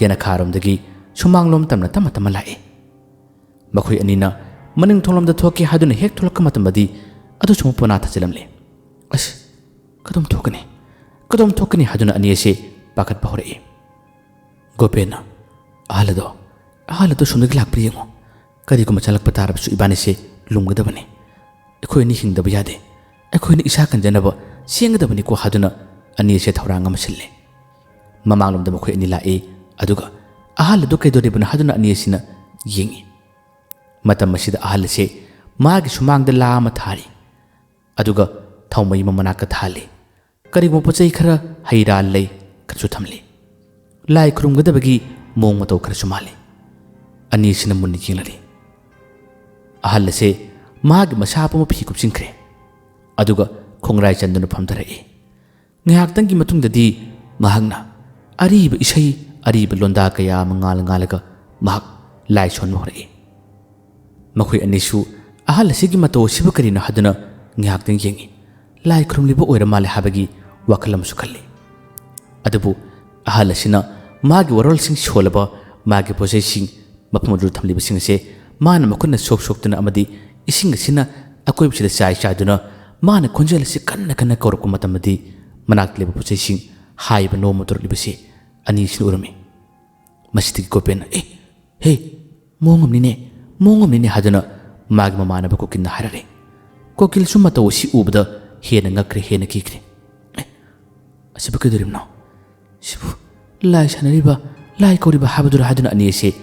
ꯌꯦꯅꯈꯥꯔꯣꯝꯗꯒꯤ ꯁꯨꯃꯥꯡꯂꯣꯝ ꯇꯞꯅ ꯂꯥꯛꯏ ꯃꯈꯣꯏ ꯑꯅꯤꯅ ꯃꯅꯤꯡ ꯊꯣꯡꯂꯣꯝꯗ ꯊꯣꯛꯀꯦ ꯍꯥꯏꯗꯨꯅ ꯍꯦꯛ ꯊꯣꯛꯂꯛꯄ ꯃꯇꯝꯗꯗꯤ ꯑꯗꯨꯁꯨ ꯄꯣꯅꯥ ꯊꯥꯖꯤꯜꯂꯝꯂꯦ ꯀꯗꯣꯝ ꯊꯣꯛꯀꯅꯤ ꯍꯥꯏꯗꯨꯅ ꯑꯅꯤ ꯑꯁꯤ ꯄꯥꯈꯠꯄ ꯍꯧꯔꯛꯏ ꯒꯣꯄꯦꯟꯅ ꯑꯍꯜ ꯑꯗꯣ ꯁꯣꯝꯗꯒꯤ ꯂꯥꯛꯄ ꯌꯦꯡꯉꯣ ꯀꯔꯤꯒꯨꯝꯕ ꯆꯪꯂꯛꯄ ꯇꯥꯔꯕꯁꯨ ꯏꯕꯥꯅꯤꯁꯦ ꯂꯨꯝꯒꯗꯕꯅꯤ ꯑꯩꯈꯣꯏ ꯑꯅꯤ ꯍꯤꯡꯗꯕ ꯌꯥꯗꯦ ꯑꯩꯈꯣꯏꯅ ꯏꯁꯥ ꯀꯟꯖꯅꯕ ꯆꯦꯟꯒꯗꯕꯅꯤꯀꯣ ꯍꯥꯏꯗꯨꯅ ꯑꯅꯤ ꯑꯁꯤ ꯊꯧꯔꯥꯡ ꯑꯃ ꯁꯤꯜꯂꯦ ꯃꯃꯥꯡꯂꯣꯝꯗ ꯃꯈꯣꯏ ꯑꯅꯤ ꯂꯥꯛꯏ ꯑꯗꯨꯒ ꯑꯍꯜ ꯑꯗꯨ ꯀꯩꯗꯧꯔꯤꯕꯅꯣ ꯍꯥꯏꯗꯨꯅ ꯑꯅꯤ ꯑꯁꯤꯅ ꯌꯦꯡꯉꯤ ꯃꯇꯝ ꯑꯁꯤꯗ ꯑꯍꯜ ꯑꯁꯤ ꯃꯥꯒꯤ ꯁꯨꯃꯥꯡꯗ ꯂꯥ ꯑꯃ ꯊꯥꯔꯤ ꯑꯗꯨꯒ ꯊꯥꯎꯃꯩ ꯑꯃ ꯃꯅꯥꯛꯇ ꯊꯥꯜꯂꯤ ꯀꯔꯤꯒꯨꯝꯕ ꯄꯣꯠ ꯆꯩ ꯈꯔ ꯍꯩ ꯔꯥ ꯂꯩ ꯈꯔꯁꯨ ꯊꯝꯂꯤ ꯂꯥꯏ ꯈꯨꯔꯨꯝꯒꯗꯕꯒꯤ ꯃꯑꯣꯡ ꯃꯇꯧ ꯈꯔꯁꯨ ꯃꯥꯜꯂꯤ ꯑꯅꯤꯁꯤꯅ ꯃꯨꯟꯅ ꯌꯦꯡꯂꯔꯤ ꯑꯍꯜ ꯑꯁꯤ ꯃꯥꯒꯤ ꯃꯁꯥ ꯄꯨꯝꯕ ꯐꯤ ꯀꯨꯞꯁꯤꯟꯈ꯭ꯔꯦ ꯑꯗꯨꯒ ꯈꯣꯡꯔꯥꯏ ꯆꯟꯗꯨꯅ ꯐꯝꯊꯔꯛꯏ ꯉꯥꯏꯍꯥꯛꯇꯪꯒꯤ ꯃꯇꯨꯡꯗꯗꯤ ꯃꯍꯥꯛꯅ ꯑꯔꯤꯕ ꯏꯁꯩ ꯑꯔꯤꯕ ꯂꯣꯟꯗꯥ ꯀꯌꯥ ꯑꯃ ꯉꯥꯜꯂꯒ ꯃꯍꯥꯛ ꯂꯥꯏ ꯁꯣꯟꯕ ꯍꯧꯔꯛꯏ ꯃꯈꯣꯏ ꯑꯅꯤꯁꯨ ꯑꯍꯜ ꯑꯁꯤꯒꯤ ꯃꯇꯧ ꯑꯁꯤꯕꯨ ꯀꯔꯤꯅꯣ ꯍꯥꯏꯗꯨꯅ ꯉꯥꯏꯍꯥꯛꯇꯪ ꯌꯦꯡꯉꯤ ꯂꯥꯏ ꯈꯨꯔꯨꯝꯂꯤꯕ ꯑꯣꯏꯔ ꯃꯥꯜꯂꯦ ꯍꯥꯏꯕꯒꯤ ꯋꯥꯈꯜ ꯑꯃꯁꯨ ꯈꯜꯂꯤ ꯑꯗꯨꯕꯨ ꯑꯍꯜ ꯑꯁꯤꯅ ꯃꯥꯒꯤ ꯋꯥꯔꯣꯜꯁꯤꯡ ꯁꯣꯜꯂꯕ ꯃꯥꯒꯤ ꯄꯣꯠꯆꯩꯁꯤꯡ ꯃꯐꯝ ꯑꯗꯨꯗ ꯊꯝꯂꯤꯕꯁꯤꯡ ꯑꯁꯤ ꯃꯥꯅ ꯃꯈꯨꯠꯅ ꯁꯣꯛꯇꯨꯅ ꯑꯃꯗꯤ ꯏꯁꯤꯡ ꯑꯁꯤꯅ ꯑꯀꯣꯏꯕꯁꯤꯗ ꯆꯥꯏꯗꯨꯅ ꯃꯥꯅ ꯈꯣꯟꯖꯦꯜ ꯑꯁꯤ ꯀꯟꯅ ꯀꯟꯅ ꯀꯧꯔꯛꯄ ꯃꯇꯝꯗꯗꯤ ꯃꯅꯥꯛꯇ ꯂꯩꯕ ꯄꯣꯠꯆꯩꯁꯤꯡ ꯍꯥꯏꯕ ꯅꯣꯡꯃ ꯇꯧꯔꯛꯂꯤꯕꯁꯤ ꯑꯅꯤꯁꯤꯅ ꯎꯔꯝꯃꯤ ꯃꯁꯤꯗꯒꯤ ꯒꯣꯄꯦꯟꯅ ꯍꯦ ꯃꯑꯣꯡ ꯑꯃꯅꯤꯅꯦ ꯍꯥꯏꯗꯨꯅ ꯃꯥꯒꯤ ꯃꯃꯥꯟꯅꯕ ꯀꯣꯀꯤꯜꯅ ꯍꯥꯏꯔꯛꯏ ꯀꯣꯀꯤꯜꯁꯨ ꯃꯇꯧ ꯑꯁꯤ ꯎꯕꯗ ꯍꯦꯟꯅ ꯉꯛꯈ꯭ꯔꯦ ꯍꯦꯟꯅ ꯀꯤꯈ꯭ꯔꯦ ꯑꯁꯤꯕꯨ ꯀꯩꯗꯧꯔꯤꯕꯅꯣ ꯁꯤꯕꯨ ꯂꯥꯏ ꯁꯥꯟꯅꯔꯤꯕ ꯂꯥꯏ ꯀꯧꯔꯤꯕ ꯍꯥꯏꯕꯗꯨꯔ ꯍꯥꯏꯗꯨꯅ ꯑꯅꯤ ꯑꯁꯤ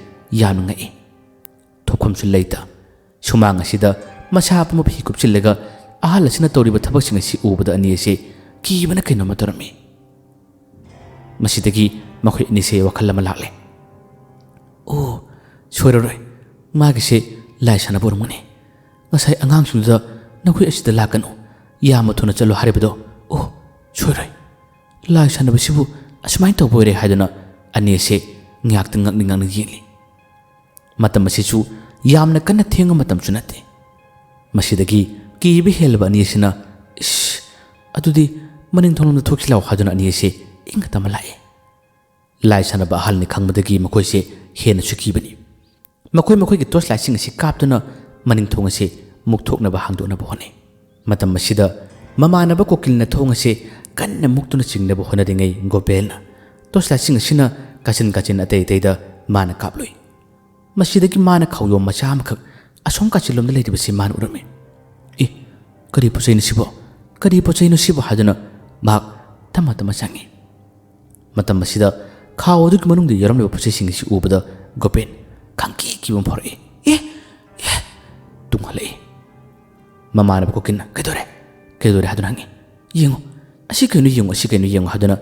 ꯌꯥꯝꯅ ꯉꯛꯏ ꯊꯣꯛꯐꯝꯁꯨ ꯂꯩꯇ ꯁꯨꯃꯥꯡ ꯑꯁꯤꯗ ꯃꯁꯥ ꯄꯨꯝꯕ ꯐꯤ ꯀꯨꯞꯁꯤꯜꯂꯒ ꯑꯍꯜ ꯑꯁꯤꯅ ꯇꯧꯔꯤꯕ ꯊꯕꯛꯁꯤꯡ ꯑꯁꯤ ꯎꯕꯗ ꯑꯅꯤ ꯑꯁꯤ ꯀꯤꯕꯅ ꯀꯩꯅꯣꯝꯃ ꯇꯧꯔꯝꯃꯤ ꯃꯁꯤꯗꯒꯤ ꯃꯈꯣꯏ ꯑꯅꯤꯁꯦ ꯋꯥꯈꯜ ꯑꯃ ꯂꯥꯛꯂꯦ ꯑꯣ ꯁꯣꯏꯔꯔꯣꯏ ꯃꯥꯒꯤꯁꯦ ꯂꯥꯏ ꯁꯥꯟꯅꯕ ꯑꯣꯏꯔꯝꯒꯅꯤ ꯉꯁꯥꯏ ꯑꯉꯥꯡꯁꯤꯡꯗꯨꯗ ꯅꯈꯣꯏ ꯑꯁꯤꯗ ꯂꯥꯛꯀꯅꯨ ꯌꯥꯝꯅ ꯊꯨꯅ ꯆꯠꯂꯣ ꯍꯥꯏꯔꯤꯕꯗꯣ ꯑꯣ ꯁꯣꯏꯔꯣꯏ ꯂꯥꯏ ꯁꯥꯟꯅꯕꯁꯤꯕꯨ ꯑꯁꯨꯃꯥꯏꯅ ꯇꯧꯕ ꯑꯣꯏꯔꯦ ꯍꯥꯏꯗꯨꯅ ꯑꯅꯤ ꯑꯁꯤ ꯉꯥꯛꯇ ꯉꯛꯅ ꯌꯦꯡꯂꯤ ꯃꯇꯝ ꯑꯁꯤꯁꯨ ꯌꯥꯝꯅ ꯀꯟꯅ ꯊꯦꯡꯕ ꯃꯇꯝꯁꯨ ꯅꯠꯇꯦ ꯃꯁꯤꯗꯒꯤ ꯀꯤꯕ ꯍꯦꯜꯂꯕ ꯑꯅꯤ ꯑꯁꯤꯅ ꯑꯗꯨꯗꯤ ꯃꯅꯤꯡ ꯊꯣꯡꯂꯣꯝꯗ ꯊꯣꯛꯁꯤꯜꯂꯥꯎ ꯍꯥꯏꯗꯨꯅ ꯑꯅꯤ ꯑꯁꯤ ꯏꯪꯅ ꯇꯞꯅ ꯂꯥꯛꯏ ꯂꯥꯏ ꯁꯥꯟꯅꯕ ꯑꯍꯜꯅꯤ ꯈꯪꯕꯗꯒꯤ ꯃꯈꯣꯏꯁꯦ ꯍꯦꯟꯅꯁꯨ ꯀꯤꯕꯅꯤ ꯃꯈꯣꯏꯒꯤ ꯇꯣꯔꯆ ꯂꯥꯏꯠꯁꯤꯡ ꯑꯁꯤ ꯀꯥꯞꯇꯨꯅ ꯃꯅꯤꯡ ꯊꯣꯡ ꯑꯁꯤ ꯃꯨꯛꯊꯣꯛꯅꯕ ꯍꯥꯡꯗꯣꯛꯅꯕ ꯍꯣꯠꯅꯩ ꯃꯇꯝ ꯑꯁꯤꯗ ꯃꯃꯥꯟꯅꯕ ꯀꯣꯀꯤꯜꯅ ꯊꯣꯡ ꯑꯁꯤ ꯀꯟꯅ ꯃꯨꯛꯇꯨꯅ ꯆꯤꯡꯅꯕ ꯍꯣꯠꯅꯔꯤꯉꯩ ꯒꯣꯄꯦꯜꯅ ꯇꯣꯔꯆ ꯂꯥꯏꯠꯁꯤꯡ ꯑꯁꯤꯅ ꯀꯥꯆꯤꯟ ꯑꯇꯩꯗ ꯃꯥꯅ ꯀꯥꯞꯂꯨꯏ ꯃꯁꯤꯗꯒꯤ ꯃꯥꯅ ꯈꯥꯎꯌꯣꯝ ꯃꯆꯥ ꯑꯃꯈꯛ ꯑꯁꯣꯝ ꯀꯥꯆꯤꯟꯂꯣꯝꯗ ꯂꯩꯔꯤꯕꯁꯤ ꯃꯥꯅ ꯎꯔꯝꯃꯤ ꯀꯔꯤ ꯄꯣꯠ ꯆꯩꯅꯣ ꯁꯤꯕꯣ ꯍꯥꯏꯗꯨꯅ ꯃꯍꯥꯛ ꯇꯞꯅ ꯆꯪꯉꯤ ꯃꯇꯝ ꯑꯁꯤꯗ ꯈꯥꯎ ꯑꯗꯨꯒꯤ ꯃꯅꯨꯡꯗ ꯌꯥꯎꯔꯝꯂꯤꯕ ꯄꯣꯠꯆꯩꯁꯤꯡ ꯑꯁꯤ ꯎꯕꯗ ꯒꯣꯄꯦꯟ ꯈꯪꯀꯤꯕ ꯑꯃ ꯐꯥꯎꯔꯛꯏ ꯇꯨꯡꯍꯜꯂꯛꯏ ꯃꯃꯥꯟꯅꯕ ꯀꯣꯀꯤꯜꯅ ꯀꯩꯗꯧꯔꯦ ꯍꯥꯏꯗꯨꯅ ꯍꯪꯉꯤ ꯌꯦꯡꯉꯨ ꯑꯁꯤ ꯀꯩꯅꯣ ꯌꯦꯡꯉꯨ ꯍꯥꯏꯗꯨꯅ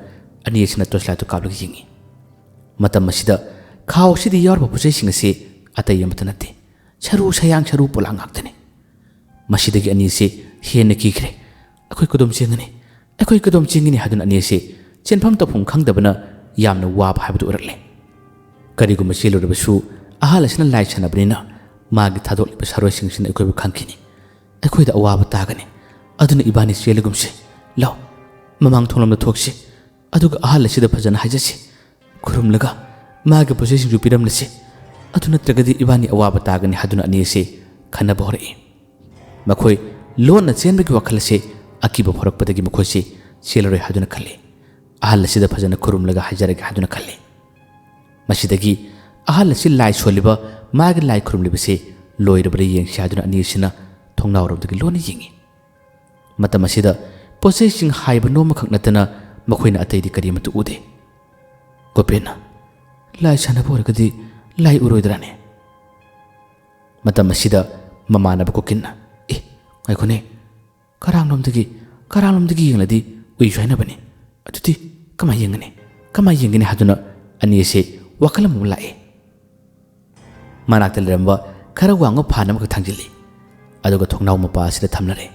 ꯑꯅꯤ ꯑꯁꯤꯅ ꯇꯣꯔꯆ ꯂꯥꯏꯠꯇꯨ ꯀꯥꯞꯂꯒ ꯌꯦꯡꯉꯤ ꯃꯇꯝ ꯑꯁꯤꯗ ꯈꯥꯎ ꯑꯁꯤꯗ ꯌꯥꯎꯔꯤꯕ ꯄꯣꯠꯆꯩꯁꯤꯡ ꯑꯁꯤ ꯑꯇꯩ ꯑꯃꯠꯇ ꯅꯠꯇꯦ ꯁꯔꯨ ꯄꯣꯂꯥꯡ ꯉꯥꯛꯇꯅꯤ ꯃꯁꯤꯗꯒꯤ ꯑꯅꯤ ꯑꯁꯤ ꯍꯦꯟꯅ ꯀꯤꯈ꯭ꯔꯦ ꯑꯩꯈꯣꯏ ꯀꯗꯣꯝ ꯆꯦꯟꯒꯅꯤ ꯍꯥꯏꯗꯨꯅ ꯑꯅꯤ ꯑꯁꯤ ꯆꯦꯟꯐꯝ ꯇꯧꯐꯝ ꯈꯪꯗꯕꯅ ꯌꯥꯝꯅ ꯋꯥꯕ ꯍꯥꯏꯕꯗꯨ ꯑꯣꯏꯔꯛꯂꯦ ꯀꯔꯤꯒꯨꯝꯕ ꯆꯦꯜꯂꯨꯔꯕꯁꯨ ꯑꯍꯜ ꯑꯁꯤꯅ ꯂꯥꯏ ꯁꯥꯟꯅꯕꯅꯤꯅ ꯃꯥꯒꯤ ꯊꯥꯗꯣꯛꯂꯤꯕ ꯁꯥꯔꯣꯏꯁꯤꯡꯁꯤꯅ ꯑꯩꯈꯣꯏꯕꯨ ꯈꯪꯈꯤꯅꯤ ꯑꯩꯈꯣꯏꯗ ꯑꯋꯥꯕ ꯇꯥꯒꯅꯤ ꯑꯗꯨꯅ ꯏꯕꯥꯅꯤ ꯆꯦꯜꯂꯒꯨꯝꯁꯤ ꯂꯥꯎ ꯃꯃꯥꯡ ꯊꯣꯡꯂꯣꯝꯗ ꯊꯣꯛꯁꯤ ꯑꯗꯨꯒ ꯑꯍꯜ ꯑꯁꯤꯗ ꯐꯖꯅ ꯍꯥꯏꯖꯁꯤ ꯈꯨꯔꯨꯝꯂꯒ ꯃꯥꯒꯤ ꯄꯣꯠꯆꯩꯁꯤꯡꯁꯨ ꯄꯤꯔꯝꯂꯁꯤ ꯑꯗꯨ ꯅꯠꯇ꯭ꯔꯒꯗꯤ ꯏꯕꯥꯅꯤ ꯑꯋꯥꯕ ꯇꯥꯒꯅꯤ ꯍꯥꯏꯗꯨꯅ ꯑꯅꯤ ꯑꯁꯤ ꯈꯟꯅꯕ ꯍꯧꯔꯛꯏ ꯃꯈꯣꯏ ꯂꯣꯟꯅ ꯆꯦꯟꯕꯒꯤ ꯋꯥꯈꯜ ꯑꯁꯤ ꯑꯀꯤꯕ ꯐꯥꯎꯔꯛꯄꯗꯒꯤ ꯃꯈꯣꯏꯁꯤ ꯆꯦꯜꯂꯔꯣꯏ ꯍꯥꯏꯗꯨꯅ ꯈꯜꯂꯤ ꯑꯍꯜ ꯑꯁꯤꯗ ꯐꯖꯅ ꯈꯨꯔꯨꯝꯂꯒ ꯍꯥꯏꯖꯔꯒꯦ ꯍꯥꯏꯗꯨꯅ ꯈꯜꯂꯤ ꯃꯁꯤꯗꯒꯤ ꯑꯍꯜ ꯑꯁꯤ ꯂꯥꯏ ꯁꯣꯜꯂꯤꯕ ꯃꯥꯒꯤ ꯂꯥꯏ ꯈꯨꯔꯨꯝꯂꯤꯕꯁꯤ ꯂꯣꯏꯔꯕ꯭ꯔꯥ ꯌꯦꯡꯁꯤ ꯍꯥꯏꯗꯨꯅ ꯑꯅꯤ ꯑꯁꯤꯅ ꯊꯣꯡꯅꯥꯎꯔꯣꯝꯗꯒꯤ ꯂꯣꯟꯅ ꯌꯦꯡꯉꯤ ꯃꯇꯝ ꯑꯁꯤꯗ ꯄꯣꯠꯆꯩꯁꯤꯡ ꯍꯥꯏꯕ ꯅꯣꯡꯃꯈꯛ ꯅꯠꯇꯅ ꯃꯈꯣꯏꯅ ꯑꯇꯩꯗꯤ ꯀꯔꯤꯃꯠꯇ ꯎꯗꯦ ꯒꯣꯄꯦꯟꯅ ꯂꯥꯏ ꯁꯥꯟꯅꯕ ꯑꯣꯏꯔꯒꯗꯤ ꯂꯥꯏ ꯎꯔꯣꯏꯗ꯭ꯔꯥꯅꯦ ꯃꯇꯝ ꯑꯁꯤꯗ ꯃꯃꯥꯟꯅꯕ ꯀꯣꯀꯤꯜꯅ ꯉꯥꯏꯈꯣꯅꯦ ꯀꯔꯥꯡꯂꯣꯝꯗꯒꯤ ꯌꯦꯡꯂꯗꯤ ꯎꯏꯁꯨ ꯍꯥꯏꯅꯕꯅꯤ ꯑꯗꯨꯗꯤ ꯀꯃꯥꯏ ꯌꯦꯡꯒꯅꯤ ꯍꯥꯏꯗꯨꯅ ꯑꯅꯤ ꯑꯁꯤ ꯋꯥꯈꯜ ꯑꯃ ꯂꯥꯛꯏ ꯃꯅꯥꯛꯇ ꯂꯩꯔꯝꯕ ꯈꯔ ꯋꯥꯡꯕ ꯐꯥꯟ ꯑꯃꯈꯛ ꯊꯥꯡꯖꯤꯜꯂꯤ ꯑꯗꯨꯒ ꯊꯣꯡꯅꯥꯎ ꯃꯄꯥ ꯑꯁꯤꯗ ꯊꯝꯂꯔꯦ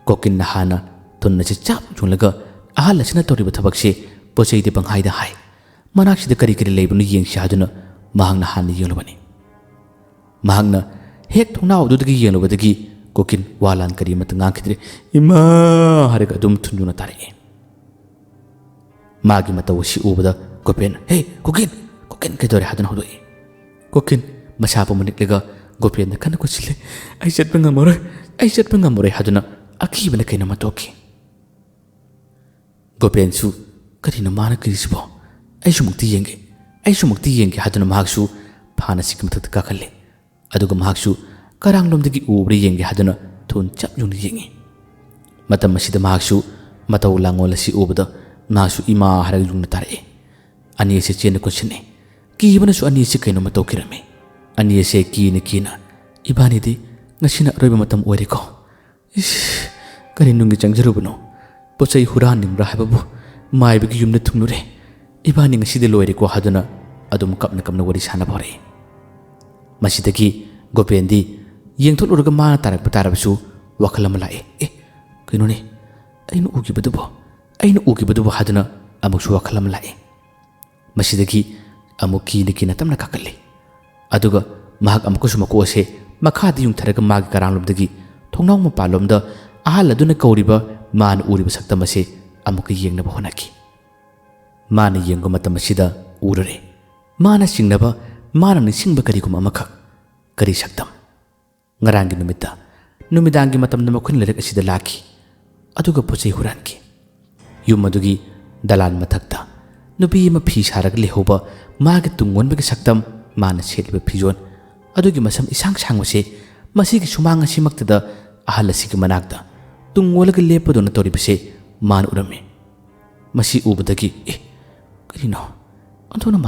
ꯀꯣꯀꯤꯜꯅ ꯍꯥꯟꯅ ꯊꯨꯟ ꯑꯁꯤ ꯆꯥꯞ ꯌꯨꯡꯂꯒ ꯑꯍꯜ ꯑꯁꯤꯅ ꯇꯧꯔꯤꯕ ꯊꯕꯛꯁꯤ ꯄꯣꯠ ꯆꯩꯗꯤ ꯄꯪꯍꯥꯏꯗ ꯍꯥꯏ ꯃꯅꯥꯛꯁꯤꯗ ꯀꯔꯤ ꯂꯩꯕꯅꯣ ꯌꯦꯡꯁꯤ ꯍꯥꯏꯗꯨꯅ ꯃꯍꯥꯛꯅ ꯍꯥꯟꯅ ꯌꯦꯡꯂꯨꯕꯅꯤ ꯃꯍꯥꯛꯅ ꯍꯦꯛ ꯊꯣꯡꯅꯥꯎ ꯑꯗꯨꯗꯒꯤ ꯌꯦꯡꯂꯨꯕꯗꯒꯤ ꯀꯣꯀꯤꯜ ꯋꯥ ꯂꯥꯟ ꯀꯔꯤꯃꯠꯇ ꯉꯥꯡꯈꯤꯗ꯭ꯔꯦ ꯏꯃꯥ ꯍꯥꯏꯔꯒ ꯑꯗꯨꯝ ꯊꯨꯟꯖꯨꯅ ꯇꯥꯔꯛꯏ ꯃꯥꯒꯤ ꯃꯇꯧ ꯑꯁꯤ ꯎꯕꯗ ꯒꯣꯄꯦꯟ ꯀꯣꯀꯤꯜ ꯀꯩꯗꯧꯔꯦ ꯍꯥꯏꯗꯨꯅ ꯍꯧꯗꯣꯛꯏ ꯀꯣꯀꯤꯜ ꯃꯁꯥ ꯄꯨꯝꯕ ꯅꯤꯛꯂꯒ ꯒꯣꯄꯦꯟꯗ ꯀꯟꯅ ꯀꯨꯠꯁꯤꯜꯂꯦ ꯑꯩ ꯆꯠꯄ ꯉꯝꯃꯔꯣꯏ ꯍꯥꯏꯗꯨꯅ ꯑꯀꯤꯕꯅ ꯀꯩꯅꯣꯝꯃ ꯇꯣꯛꯈꯤ ꯒꯣꯄꯦꯟꯁꯨ ꯀꯔꯤꯅꯣ ꯃꯥꯅ ꯀꯤꯔꯤꯁꯤꯕꯣ ꯑꯩꯁꯨ ꯃꯨꯛꯇꯤ ꯌꯦꯡꯒꯦ ꯍꯥꯏꯗꯨꯅ ꯃꯍꯥꯛꯁꯨ ꯐꯥꯟ ꯑꯁꯤꯒꯤ ꯃꯊꯛꯇ ꯀꯥꯈꯠꯂꯦ ꯑꯗꯨꯒ ꯃꯍꯥꯛꯁꯨ ꯀꯔꯥꯡꯂꯣꯝꯗꯒꯤ ꯎꯕ꯭ꯔꯥ ꯌꯦꯡꯒꯦ ꯍꯥꯏꯗꯨꯅ ꯊꯨꯟ ꯆꯞ ꯌꯨꯡꯅ ꯌꯦꯡꯉꯤ ꯃꯇꯝ ꯑꯁꯤꯗ ꯃꯍꯥꯛꯁꯨ ꯃꯇꯧ ꯂꯥꯡꯑꯣꯜ ꯑꯁꯤ ꯎꯕꯗ ꯃꯍꯥꯛꯁꯨ ꯏꯃꯥ ꯍꯥꯏꯔꯒ ꯌꯨꯡꯅ ꯇꯥꯔꯛꯏ ꯑꯅꯤ ꯑꯁꯤ ꯆꯦꯟꯅ ꯀꯨꯠꯁꯤꯟꯅꯩ ꯀꯤꯕꯅꯁꯨ ꯑꯅꯤ ꯑꯁꯤ ꯀꯩꯅꯣꯝꯃ ꯇꯧꯈꯤꯔꯝꯃꯤ ꯑꯅꯤ ꯑꯁꯤ ꯀꯤꯅ Ibani di ngasina aroiba matam oiriko. Ish, kari nungi changjarubano. Pochai huran nimra hababu maibagi yumna thungnure. Ibani ngaside loiriko haduna adum kapna wari sana bore. Masidagi Gopendi yengtholurga mana tarakpa tarabasu wakal ama lae. Kainone aina ugibadubo haduna amuksu wakal ama lae. Masidagi amuki nikina tamna kakale. Aduga mahak amukusu maku ase makhadi yungtharaga magi karanglomdagi thongnong mapalomda ahal aduna kauriba man uriba saktam ase amuka yengnaba honaki. Mana yengo matam asida urare. Mana singnaba mana nisingba karigum amakak kari saktam. Ngarangi numidangi matamda makhun lerek asida laki. Aduga pochai huranki. Yum adugi dalan mathakta nubi ma phi sarag lehoba magi tungonbagi saktam mana setliba phijon adugi masam isang sangwase masigi sumang asimaktada ahal asigi manakta tungolaga lepadona toribase man urame. Masi ubadagi karino ontona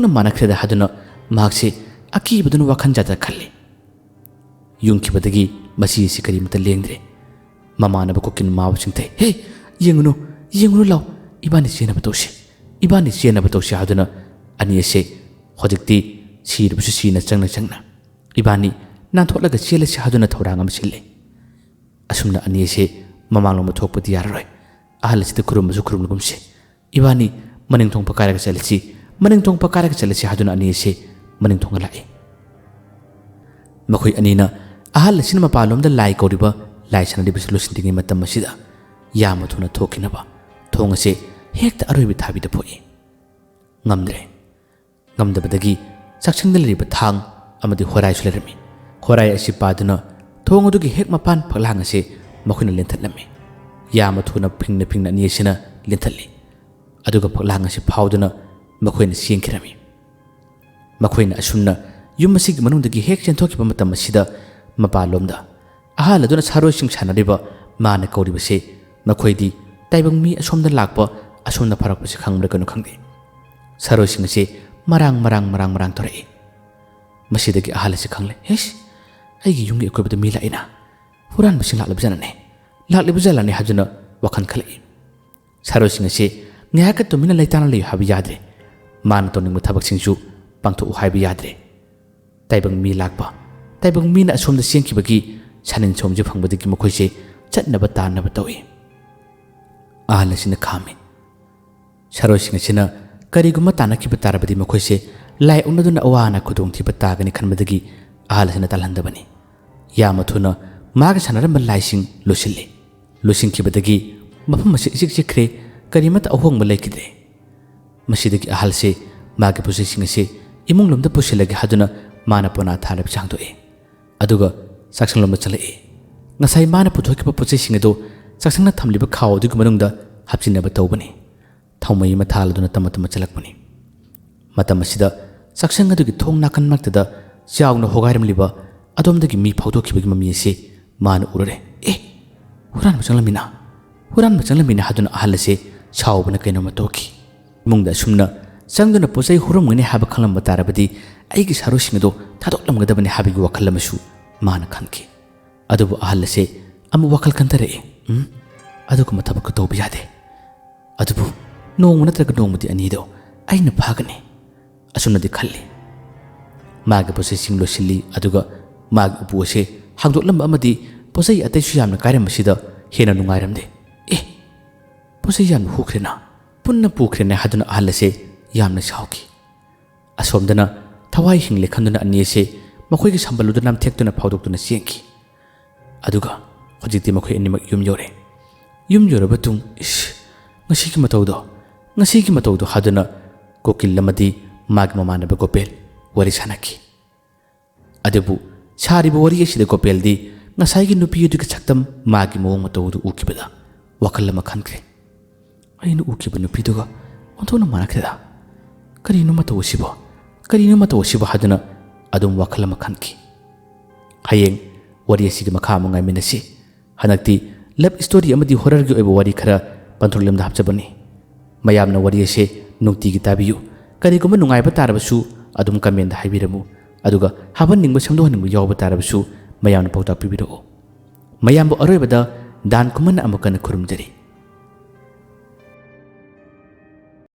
manakreda haduna magse akibaduna wakhan jata khalle. Yungkibadagi masi si karimata lengdre. Mamana bakokin maw singte yengunu law ibani chena batose haduna ani ase hojikti sirbusu sina changna ibani nantholaga chela si haduna thorangam sille. Asumna ani ase mamanglo mathokpati yarroi ahal sida kurumsu kurumgumse ibani maning thong pakaraga chalasi haduna ani ase maning thong lae. Makhoi anina ahal sinama palomda lai koriba lai sanadi bislusin dingi matam masida yama thuna thokinaba thong ase hekta aroibi thabida phoi ngamdabadagi saksangdal riba thang amadi horai sulerami horai asi paduna thong adugi hek mapan phaglang ase makhuna lenthatlami yama thuna phingna ni sina lenthalli aduga phaglang ase phauduna makhoina siengkhirami makhoina asumna yum asigi manungdagi hek chenthokiba matam asida mapalomda ahal aduna saroi sing sanariba mana kauribase makhoidi taibang mi asomda lakpa asomda pharakpase khangra kanu khangde saroi sing ase marang torai masidagi ahal ase khangle aigi yungi ekobda mi laina huran basing laklibjalane hajuna wakhan khalai saroi sing ase ngayaka tumina laitana lei habi yadre man toning muthabak singju pangtho u habi yadre taibang mi lakpa taibang mi na asomda siengkibagi sanin somje phangbadagi makhoise chatnaba tanaba tawi ahal asina khame saroi sing asina kariguma tanakiba tarabadi makhoise lai unaduna awana khudong thiba tagani khanbadagi ahal asina talhandabani yama thuna maga sanaramba laising losinkhibadagi mafam ase iksikre karimata ahongba laikidre masidagi ahal se magi pusai sing ase imung lomda pusilagi haduna mana pona thalab changdoe aduga saksang lomda chalai ngasai mana puthokiba puchai sing ado saksangna thamliba khaw dug manungda hapchinaba tawbani thawmai ma thaladuna tamatama chalakpani matam asida saksang adugi thong nakan maktada chawna hogairamliba adomdagi mi phawdokibagi mami ase mana urare huran bachanglamina haduna ahal ase chawbana kaino matoki mungda sumna sangduna posai hurumngani haba khalamba tarabadi aigi sarosingado thadoklamgadabani habigi wakhalamasu mana khanki adubu ahal ase amu wakal kantare adugu mathabak tawbi yade adubu nong natraga nongmudi anido aina phagani asunadi khalli maga posai singlo silli aduga mag upu ase hagdoklamba amadi posai atai su yamna kairam masida hena nungairamde posai yam hukrena punna pukrena haduna ahal ase yamna shauki asomdana thawai hingle khanduna ani ase makhoigi sambaluda nam thektuna phawdoktuna siengki aduga hojikti makhoi animak yum yore batung ngasigi matawdo haduna kokil lamadi mag mamana ba gopel wari sanaki adebu chariba wari asida gopel di ngasai nupi yuduga chaktam magi mawong matawdo ukibada wakal lama khankre ainu ukiba nupi duga ontona manakreda karino matawsibo haduna adum wakal lama khanki hayeng wari asigi makha mangai minasi hanakti love story amadi horror gi oibo wari khara panthulim da hapchabani mayamna wari ase nungti gi tabiyu kariguma nungai ba tarabasu adum comment da haibiramu ꯑꯗꯨꯒ ꯍꯥꯞꯍꯟꯅꯤꯡꯕ ꯁꯦꯝꯗꯣꯛꯍꯟꯅꯤꯡꯕ ꯌꯥꯎꯕ ꯇꯥꯔꯕꯁꯨ ꯃꯌꯥꯝꯅ ꯄꯥꯎꯇꯥꯛ ꯄꯤꯕꯤꯔꯛꯎ ꯃꯌꯥꯝꯕꯨ ꯑꯔꯣꯏꯕꯗ ꯗꯥꯟ ꯈꯨꯃꯟꯅ ꯑꯃꯨꯛ ꯍꯟꯅ ꯈꯨꯔꯨꯝꯖꯔꯤ